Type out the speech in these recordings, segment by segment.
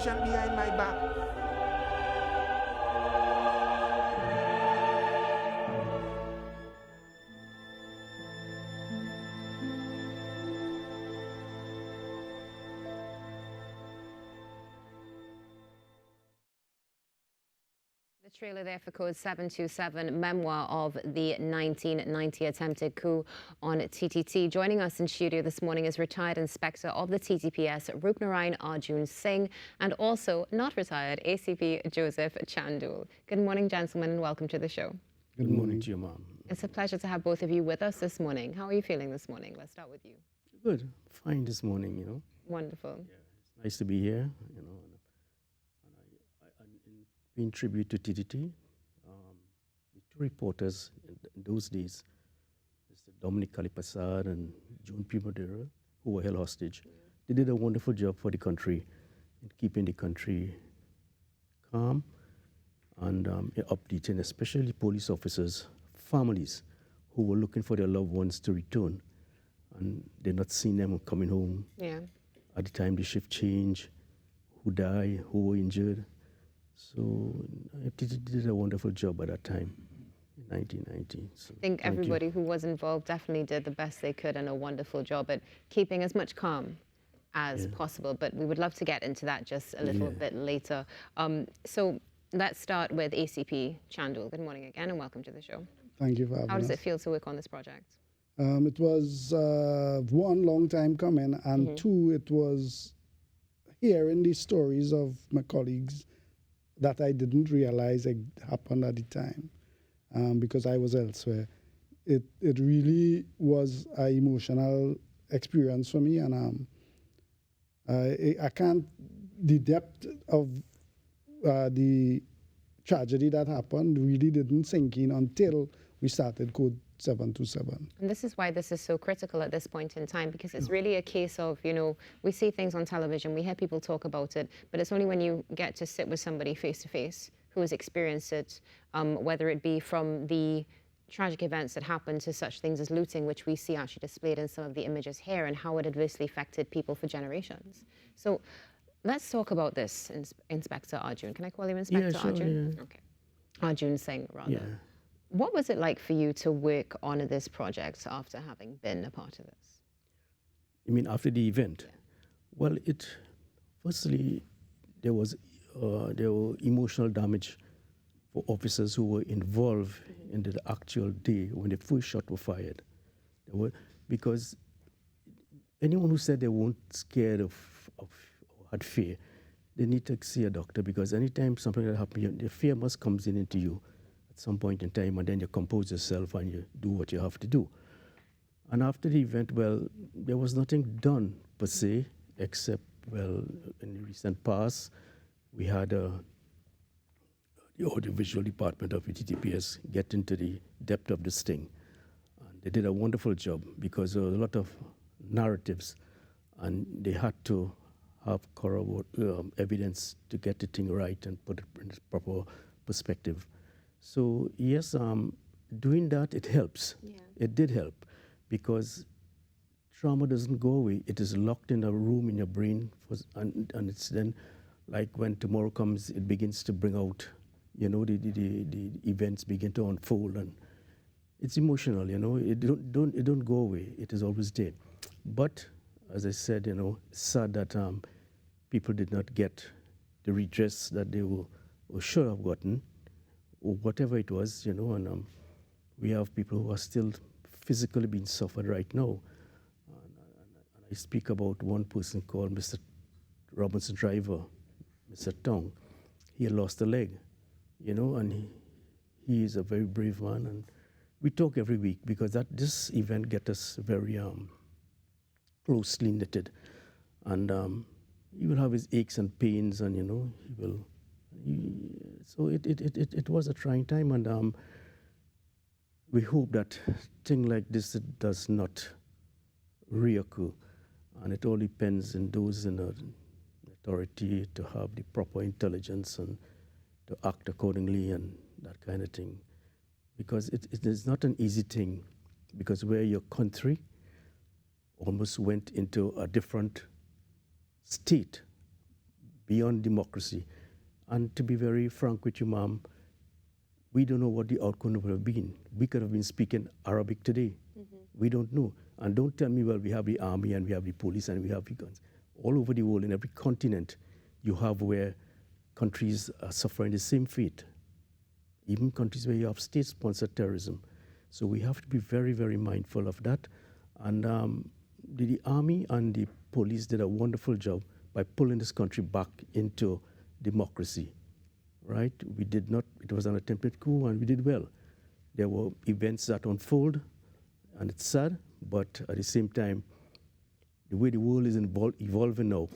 information behind my back. The trailer there for Code 727, memoir of the 1990 attempted coup on TTT. Joining us in studio this morning is retired inspector of the TTPS, Rupnarayan Arjun Singh, and also not retired ACP Joseph Chandul. Good morning, gentlemen, and welcome to the show. Good morning to you, Mom. It's a pleasure to have both of you with us this morning. How are you feeling this morning? Let's start with you. Good. Fine this morning, you know. Wonderful. Yeah, it's nice to be here, you know. In tribute to TTT, the two reporters in those days, Mr. Dominic Kalipasad and June P. Madera, who were held hostage, they did a wonderful job for the country in keeping the country calm and updating, especially police officers, families who were looking for their loved ones to return, and they're not seeing them coming home. Yeah. At the time the shift changed, who died, who were injured. So TTT did a wonderful job at that time in 1990. So I think everybody who was involved definitely did the best they could and a wonderful job at keeping as much calm as possible. But we would love to get into that just a little bit later. So let's start with ACP Chandul. Good morning again and welcome to the show. Thank you for having us. How does it feel to work on this project? It was one, long time coming, and two, it was hearing the stories of my colleagues that I didn't realize it happened at the time because I was elsewhere. It really was an emotional experience for me, and I can't, the depth of the tragedy that happened really didn't sink in until we started Code 727. And this is why this is so critical at this point in time, because it's really a case of, you know, we see things on television, we hear people talk about it, but it's only when you get to sit with somebody face to face who has experienced it, whether it be from the tragic events that happened to such things as looting, which we see actually displayed in some of the images here, and how it adversely affected people for generations. So let's talk about this, Inspector Arjun. Can I call you Inspector Arjun? Yeah. Okay. Arjun Singh, rather. Yeah. What was it like for you to work on this project after having been a part of this? You mean after the event? Yeah. Well, firstly, there were emotional damage for officers who were involved in the actual day when the first shot were fired. Because anyone who said they weren't scared of or had fear, they need to see a doctor, because anytime something like that happens, the fear must comes into you at some point in time, and then you compose yourself and you do what you have to do. And after the event, well, there was nothing done per se, except, well, in the recent past, we had the audiovisual department of TTPS get into the depth of this thing. And they did a wonderful job, because there were a lot of narratives, and they had to have evidence to get the thing right and put it in its proper perspective. So yes, doing that, it helps. Yeah. It did help, because trauma doesn't go away. It is locked in a room in your brain, and it's then, like when tomorrow comes, it begins to bring out, you know, the events begin to unfold, and it's emotional, you know. It don't go away. It is always there. But as I said, you know, it's sad that people did not get the redress that they should have gotten, or whatever it was, you know, and we have people who are still physically being suffered right now. And I speak about one person called Mr. Robinson Driver, Mr. Tong. He had lost a leg, you know, and he is a very brave man, and we talk every week, because this event gets us very closely knitted, and he will have his aches and pains, and, you know, so it was a trying time, and we hope that thing like this does not reoccur, and it all depends on those in authority to have the proper intelligence and to act accordingly and that kind of thing, because it is not an easy thing, because where your country almost went into a different state beyond democracy. And to be very frank with you, ma'am, we don't know what the outcome would have been. We could have been speaking Arabic today. We don't know. And don't tell me, well, we have the army and we have the police and we have the guns. All over the world, in every continent, you have where countries are suffering the same fate. Even countries where you have state-sponsored terrorism. So we have to be very, very mindful of that. And the army and the police did a wonderful job by pulling this country back into democracy, right? We did not, it was an attempted coup and we did well. There were events that unfold and it's sad, but at the same time, the way the world is evolving now,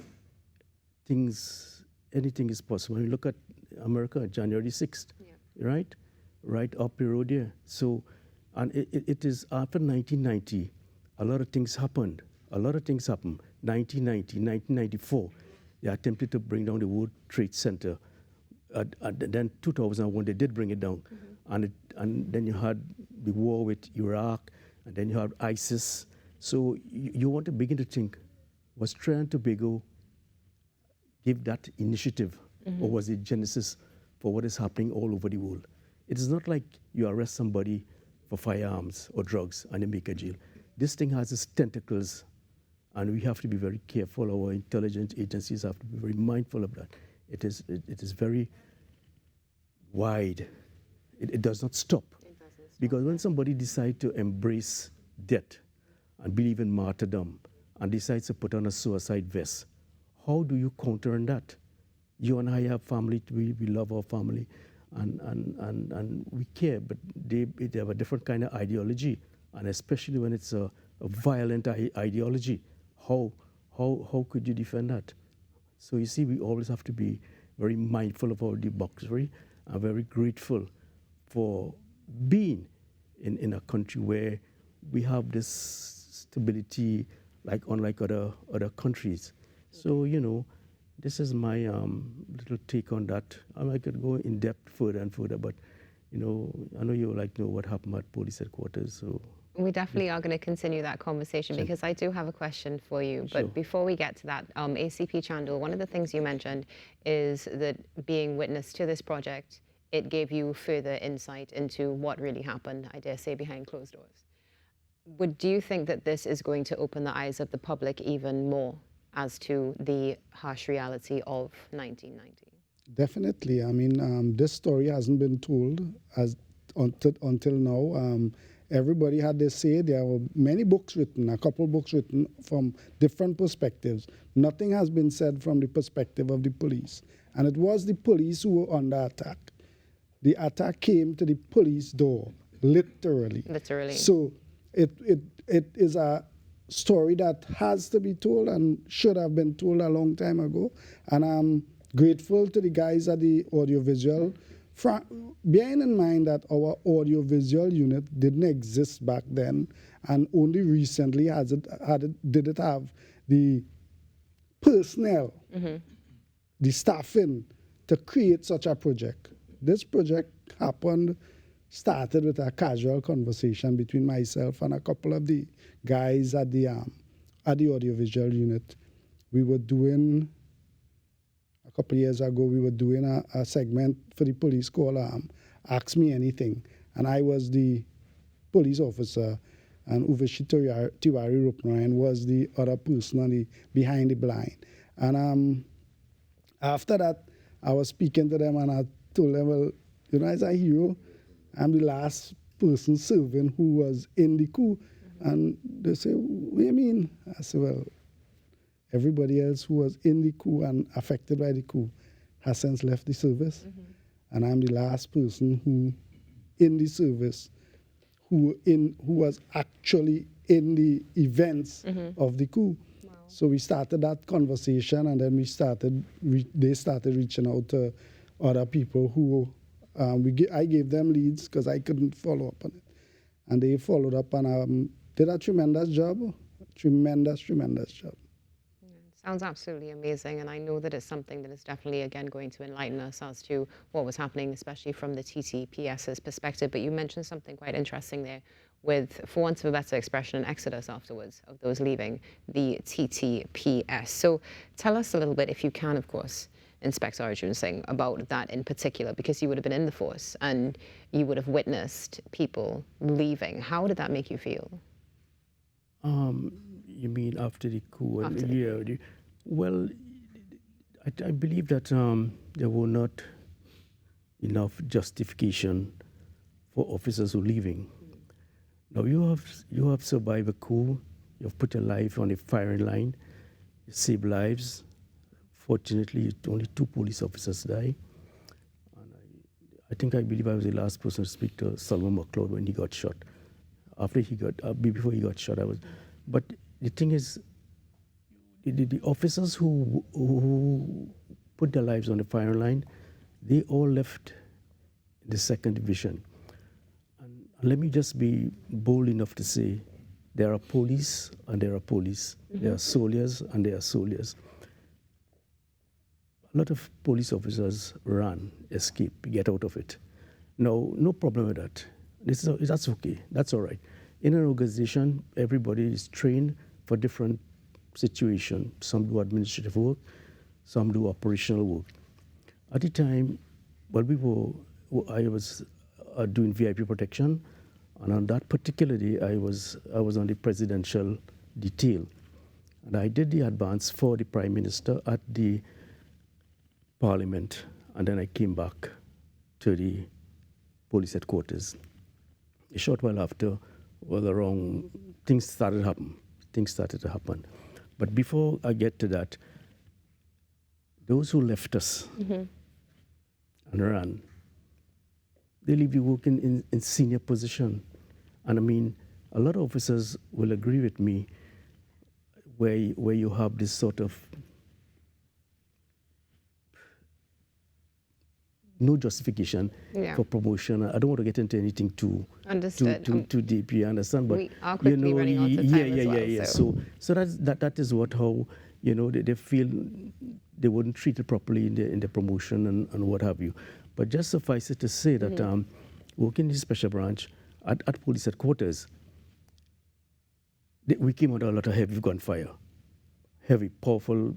anything is possible. When you look at America, January 6th, right? Right up the road there. So, and it is after 1990, a lot of things happened. 1990, 1994, they attempted to bring down the World Trade Center. Then 2001, they did bring it down. And then you had the war with Iraq, and then you had ISIS. So you want to begin to think, was Trinidad and Tobago give that initiative, or was it genesis for what is happening all over the world? It is not like you arrest somebody for firearms or drugs and they make a jail. This thing has its tentacles, and we have to be very careful. Our intelligence agencies have to be very mindful of that. It is very wide. It does not stop. Because when somebody decides to embrace death and believe in martyrdom and decides to put on a suicide vest, how do you counter on that? You and I have family, we love our family, and we care, but they have a different kind of ideology, and especially when it's a violent ideology, how could you defend that? So you see, we always have to be very mindful of our democracy and very grateful for being in a country where we have this stability, like unlike other countries. So, you know, this is my little take on that. I could go in depth further and further, but, you know, I know you would like to know what happened at police headquarters. So we definitely are going to continue that conversation because I do have a question for you. But before we get to that, ACP Chandel, one of the things you mentioned is that being witness to this project, it gave you further insight into what really happened, I dare say, behind closed doors. Do you think that this is going to open the eyes of the public even more as to the harsh reality of 1990? Definitely. I mean, this story hasn't been told until now. Everybody had their say. There were many books written, a couple books written from different perspectives. Nothing has been said from the perspective of the police. And it was the police who were under attack. The attack came to the police door, literally. Literally. So it is a story that has to be told and should have been told a long time ago. And I'm grateful to the guys at the audiovisual. Bearing in mind that our audiovisual unit didn't exist back then, and only recently did it have the personnel, the staffing to create such a project. This project started with a casual conversation between myself and a couple of the guys at the audiovisual unit. We were doing, a couple of years ago, we were doing a segment for the police called Ask Me Anything. And I was the police officer, and Uveshi Tiwari Rupnarayan was the other person behind the blind. And after that, I was speaking to them and I told them, well, you know, as a hero, I'm the last person serving who was in the coup. And they say, what do you mean? I said, well, everybody else who was in the coup and affected by the coup has since left the service. And I'm the last person who, in the service, who was actually in the events of the coup. Wow. So we started that conversation, and then they started reaching out to other people who I gave them leads because I couldn't follow up on it. And they followed up and did a tremendous job. Tremendous job. Sounds absolutely amazing, and I know that it's something that is definitely, again, going to enlighten us as to what was happening, especially from the TTPS's perspective. But you mentioned something quite interesting there with, for want of a better expression, an exodus afterwards of those leaving the TTPS. So tell us a little bit, if you can, of course, Inspector Arjun Singh, about that in particular, because you would have been in the force and you would have witnessed people leaving. How did that make you feel? You mean after the coup? After the Yeah. Well, I believe that there were not enough justification for officers who are leaving. Now you have survived a coup. You have put your life on the firing line. You saved lives. Fortunately, only 2 police officers died. And I believe I was the last person to speak to Solomon McLeod when he got shot. Before he got shot, I was. But the thing is, the officers who put their lives on the firing line, they all left the 2nd Division. And let me just be bold enough to say, there are police and there are police. Mm-hmm. There are soldiers and there are soldiers. A lot of police officers run, escape, get out of it. No problem with that. That's okay. That's all right. In an organization, everybody is trained for different situations. Some do administrative work, some do operational work. At the time, I was doing VIP protection, and on that particular day, I was on the presidential detail, and I did the advance for the Prime Minister at the Parliament, and then I came back to the police headquarters. A short while after, things started to happen. But before I get to that, those who left us and ran, they leave you working in senior position. And I mean, a lot of officers will agree with me where you have this sort of no justification for promotion. I don't want to get into anything too deep. You understand? But we are quickly running out of time as well. So that is how they feel they weren't treated properly in the promotion and what have you. But just suffice it to say that working in the special branch at police headquarters, we came under a lot of heavy gunfire. Heavy, powerful.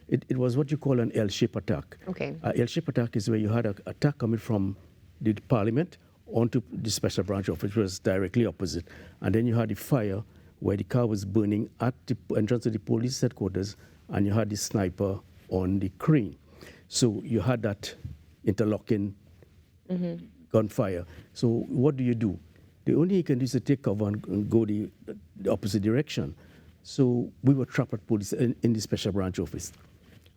It was what you call an L-shaped attack. Okay. L-shaped attack is where you had an attack coming from the Parliament onto the special branch office, which was directly opposite. And then you had the fire where the car was burning at the entrance of the police headquarters, and you had the sniper on the crane. So you had that interlocking gunfire. So what do? The only thing you can do is to take cover and go the opposite direction. So we were trapped at police in the special branch office.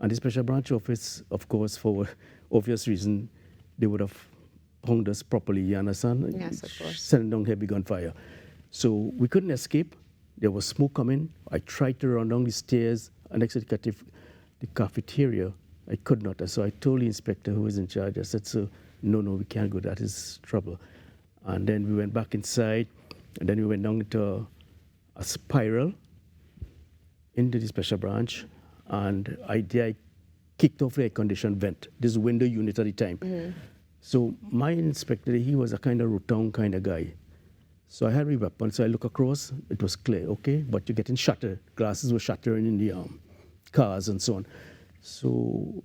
And the special branch office, of course, for obvious reason, they would have hung us properly, you understand? Yes, of course. Sending down heavy gunfire. So we couldn't escape. There was smoke coming. I tried to run down the stairs next to the cafeteria. I could not. So I told the inspector who was in charge, I said, "Sir, no, we can't go. That is trouble." And then we went back inside, and then we went down into a spiral into the special branch, and I kicked off the air-conditioned vent, this window unit at the time. So my inspector, he was a kind of rotund kind of guy. So I had my weapon, so I look across, it was clear, okay, but you're getting shattered. Glasses were shattering in the cars and so on. So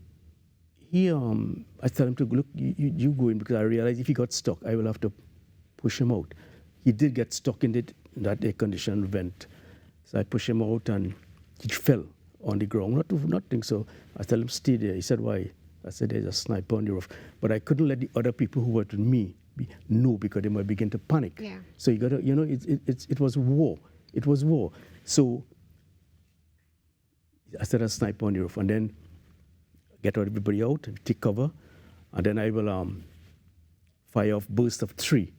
I tell him to look, you go in, because I realized if he got stuck, I will have to push him out. He did get stuck in that air-conditioned vent. So I pushed him out, and he fell on the ground. Nothing. So I tell him, stay there. He said, why? I said, there's a sniper on the roof. But I couldn't let the other people who were with me know, because they might begin to panic. Yeah. So you got to, it was war. It was war. So I said, a sniper on the roof, and then get everybody out, take cover, and then I will fire off bursts of 3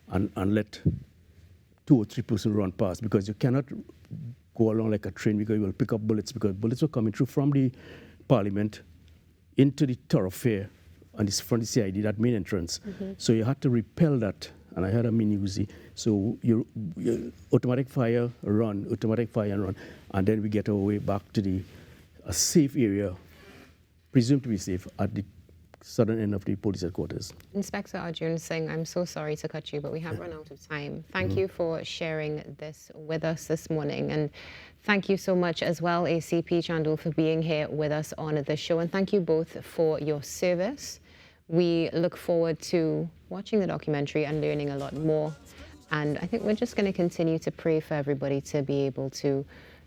and let 2 or 3 persons run past, because you cannot go along like a train, because you will pick up bullets, because bullets were coming through from the Parliament into the thoroughfare and it's from the CID, that main entrance. So you had to repel that, and I had a mini Uzi. So you automatic fire, run, automatic fire and run, and then we get our way back to a safe area, presumed to be safe, at the southern end of the police headquarters. Inspector Arjun Singh, I'm so sorry to cut you, but we have run out of time. Thank you for sharing this with us this morning. And thank you so much as well, ACP Chandul, for being here with us on the show. And thank you both for your service. We look forward to watching the documentary and learning a lot more. And I think we're just going to continue to pray for everybody to be able to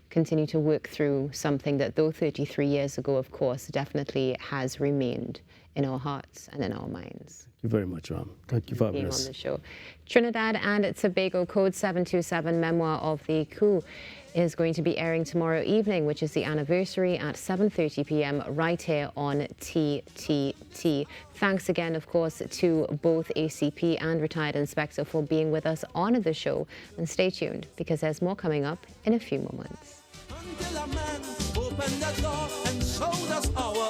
continue to work through something that, though 33 years ago, of course, definitely has remained in our hearts and in our minds. Thank you very much, Ram. Thank you for having Being us. on the show. Trinidad and Tobago Code 727 Memoir of the Coup is going to be airing tomorrow evening, which is the anniversary at 7:30 p.m. right here on TTT. Thanks again, of course, to both ACP and retired inspector for being with us on the show. And stay tuned, because there's more coming up in a few moments. Until a man opened the door and showed us our